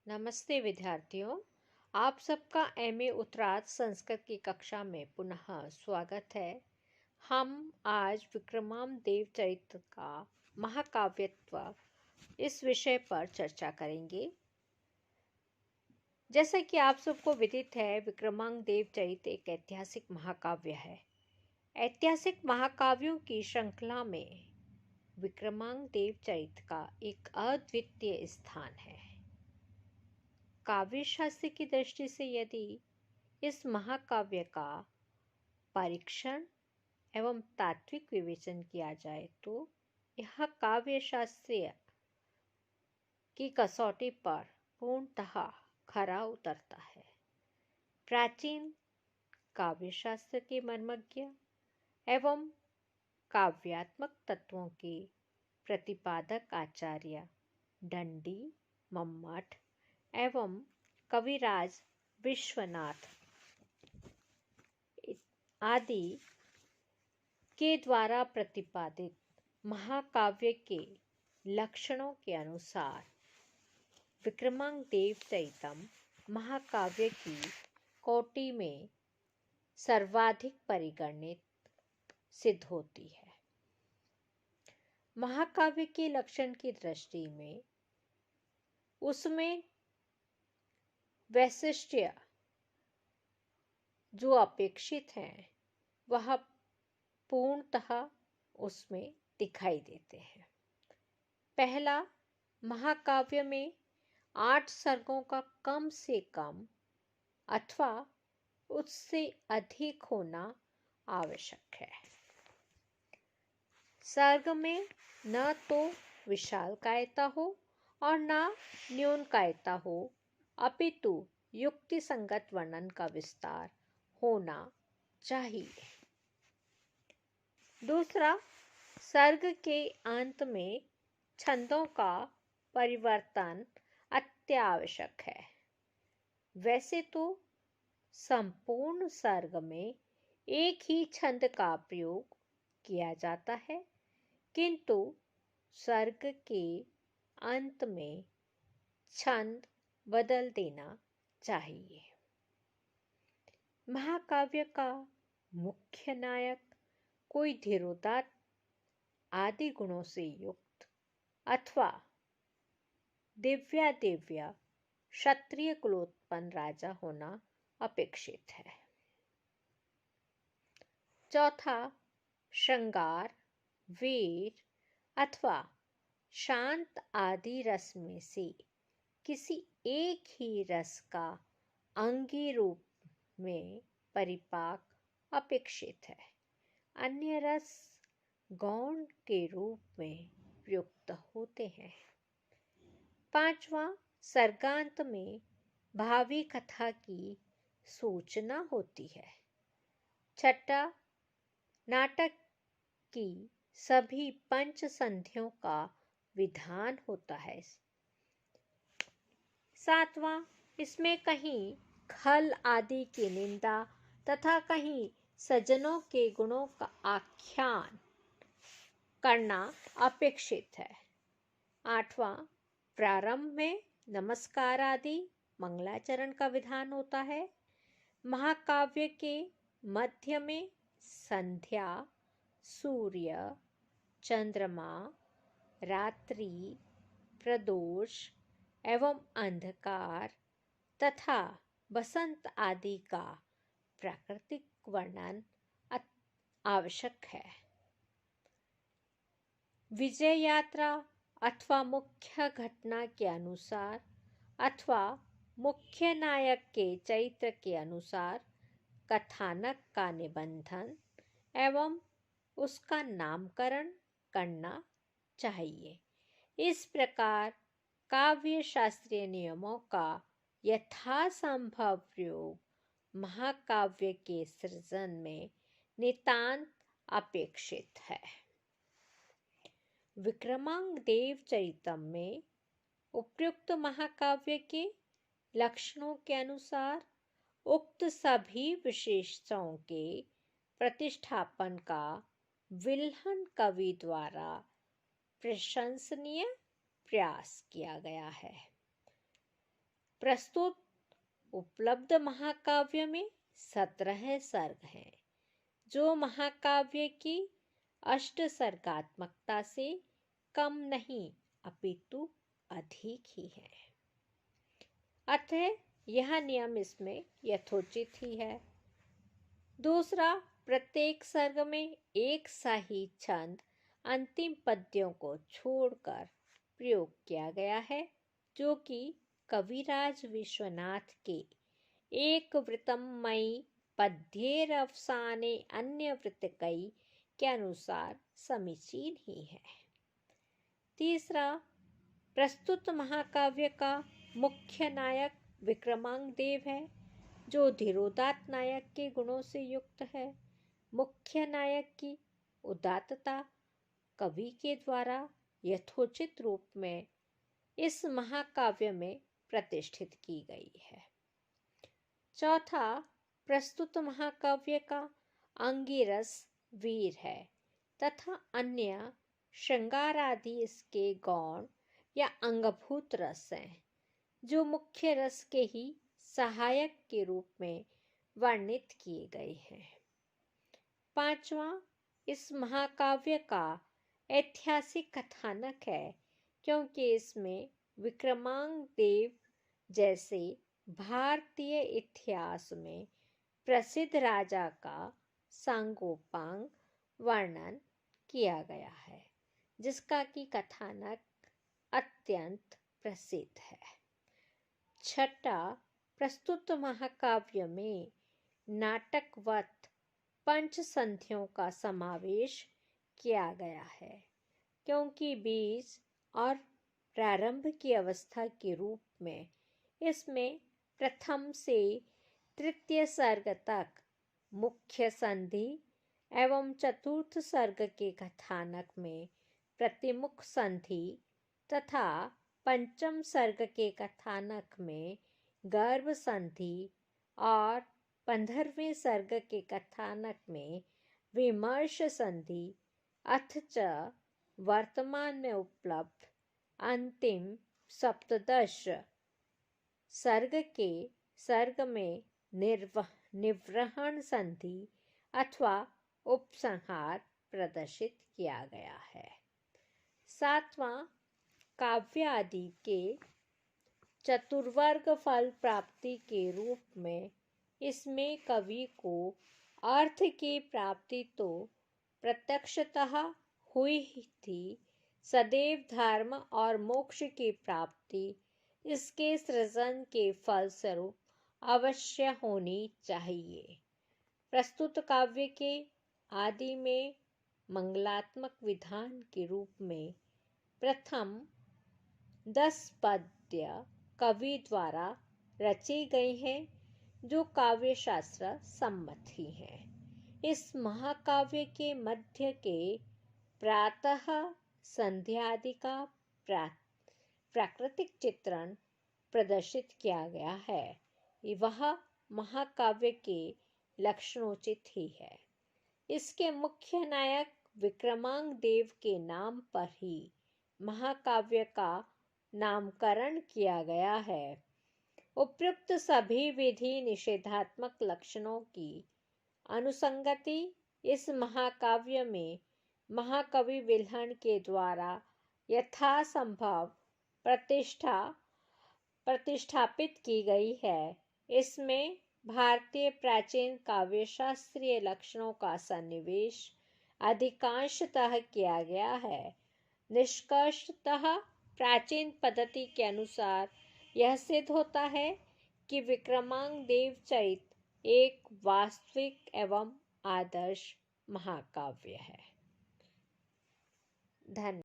नमस्ते विद्यार्थियों। आप सबका एमए उत्तरार्ध संस्कृत की कक्षा में पुनः स्वागत है। हम आज विक्रमांकदेव चरित्र का महाकाव्यत्व इस विषय पर चर्चा करेंगे। जैसा कि आप सबको विदित है, विक्रमांकदेव चरित्र एक ऐतिहासिक महाकाव्य है। ऐतिहासिक महाकाव्यों की श्रृंखला में विक्रमांकदेव चरित्र का एक अद्वितीय स्थान है। काव्य शास्त्र की दृष्टि से यदि इस महाकाव्य का परीक्षण एवं तात्विक विवेचन किया जाए तो यह काव्य शास्त्रीय की कसौटी पर पूर्णतः खरा उतरता है। प्राचीन काव्य शास्त्र के मर्मज्ञ एवं काव्यात्मक तत्वों के प्रतिपादक आचार्य दंडी, मम्मट एवं कविराज विश्वनाथ आदि के द्वारा प्रतिपादित महाकाव्य के लक्षणों के अनुसार विक्रमांकदेव चरितम महाकाव्य की कोटि में सर्वाधिक परिगणित सिद्ध होती है। महाकाव्य के लक्षण की दृष्टि में उसमें वैशिष्ट्य जो अपेक्षित हैं वह पूर्णतः उसमें दिखाई देते हैं। पहला, महाकाव्य में 8 सर्गों का कम से कम अथवा उससे अधिक होना आवश्यक है। सर्ग में न तो विशाल कायता हो और न न्यून कायता हो, अपितु युक्ति संगत वर्णन का विस्तार होना चाहिए। दूसरा, सर्ग के अंत में छंदों का परिवर्तन अत्यावश्यक है। वैसे तो संपूर्ण सर्ग में एक ही छंद का प्रयोग किया जाता है, किंतु सर्ग के अंत में छंद बदल देना चाहिए। महाकाव्य का मुख्य नायक कोई धीरोदात्त आदि गुणों से युक्त अथवा दिव्या क्षत्रिय कुलोत्पन्न राजा होना अपेक्षित है। चौथा, श्रृंगार, वीर अथवा शांत आदि रस में से किसी एक ही रस का अंगी रूप में परिपाक अपेक्षित है। अन्य रस गौण के रूप में प्रयुक्त होते हैं। पांचवा, सर्गांत में भावी कथा की सूचना होती है। छठा, नाटक की सभी पंच संधियों का विधान होता है। सातवां, इसमें कहीं खल आदि की निंदा तथा कहीं सज्जनों के गुणों का आख्यान करना अपेक्षित है। आठवां, प्रारंभ में नमस्कार आदि मंगलाचरण का विधान होता है। महाकाव्य के मध्य में संध्या, सूर्य, चंद्रमा, रात्रि, प्रदोष एवं अंधकार तथा बसंत आदि का प्राकृतिक वर्णन आवश्यक है। विजय यात्रा अथवा मुख्य घटना के अनुसार अथवा मुख्य नायक के चरित्र के अनुसार कथानक का निबंधन एवं उसका नामकरण करना चाहिए। इस प्रकार काव्य शास्त्रीय नियमों का यथासंभव प्रयोग महाकाव्य के सृजन में नितांत अपेक्षित है। विक्रमांकदेव चरितम में उपयुक्त महाकाव्य के लक्षणों के अनुसार उक्त सभी विशेषताओं के प्रतिष्ठापन का विल्हन कवि द्वारा प्रशंसनीय प्रयास किया गया है। प्रस्तुत उपलब्ध महाकाव्य में 17 सर्ग हैं, जो महाकाव्य की अष्टसर्गात्मकता से कम नहीं अपितु अधिक ही है। अतः यह नियम इसमें यथोचित ही है। दूसरा, प्रत्येक सर्ग में एक सा ही छंद अंतिम पद्यों को छोड़कर प्रयोग किया गया है, जो कि कविराज विश्वनाथ के एक वृत्तमयी पद्येरवसाने अन्य वृत्तिकई के अनुसार समीचीन ही है। तीसरा, प्रस्तुत महाकाव्य का मुख्य नायक विक्रमांगदेव है, जो धीरोदात्त नायक के गुणों से युक्त है। मुख्य नायक की उदात्तता कवि के द्वारा यथोचित रूप में इस महाकाव्य में प्रतिष्ठित की गई है। चौथा, प्रस्तुत महाकाव्य का अंगिरस वीर है तथा अन्य श्रृंगार आदि इसके गौण या अंगभूत रस हैं, जो मुख्य रस के ही सहायक के रूप में वर्णित किए गए हैं। पांचवा, इस महाकाव्य का ऐतिहासिक कथानक है, क्योंकि इसमें विक्रमांगदेव जैसे भारतीय इतिहास में प्रसिद्ध राजा का सांगोपांग वर्णन किया गया है, जिसका की कथानक अत्यंत प्रसिद्ध है। छठा, प्रस्तुत महाकाव्य में नाटकवत पंचसंधियों का समावेश किया गया है, क्योंकि बीज और प्रारंभ की अवस्था के रूप में इसमें प्रथम से तृतीय सर्ग तक मुख्य संधि एवं चतुर्थ सर्ग के कथानक में प्रतिमुख संधि तथा पंचम सर्ग के कथानक में गर्भ संधि और 15वें सर्ग के कथानक में विमर्श संधि अथच वर्तमान में उपलब्ध अंतिम सप्तदश सर्ग में निवृहण संधि अथवा उपसंहार प्रदर्शित किया गया है। सातवां, काव्य आदि के चतुर्वर्ग फल प्राप्ति के रूप में इसमें कवि को अर्थ की प्राप्ति तो प्रत्यक्षतः हुई ही थी, सदैव धर्म और मोक्ष की प्राप्ति इसके सृजन के फलस्वरूप अवश्य होनी चाहिए। प्रस्तुत काव्य के आदि में मंगलात्मक विधान के रूप में प्रथम 10 पद्य कवि द्वारा रचे गए हैं, जो काव्य शास्त्र सम्मत ही हैं। इस महाकाव्य के मध्य के प्रातः संध्या आदि का प्राकृतिक चित्रण प्रदर्शित किया गया है। वह महाकाव्य के लक्षणोचित ही है। इसके मुख्य नायक विक्रमांगदेव के नाम पर ही महाकाव्य का नामकरण किया गया है। उपयुक्त सभी विधि निषेधात्मक लक्षणों की अनुसंगति इस महाकाव्य में महाकवि विल्हण के द्वारा यथासंभव प्रतिष्ठापित की गई है। इसमें भारतीय प्राचीन काव्य शास्त्रीय लक्षणों का सन्निवेश अधिकांशतः किया गया है। निष्कर्षतः प्राचीन पद्धति के अनुसार यह सिद्ध होता है कि विक्रमांगदेव चरित एक वास्तविक एवं आदर्श महाकाव्य है। धन्यवाद।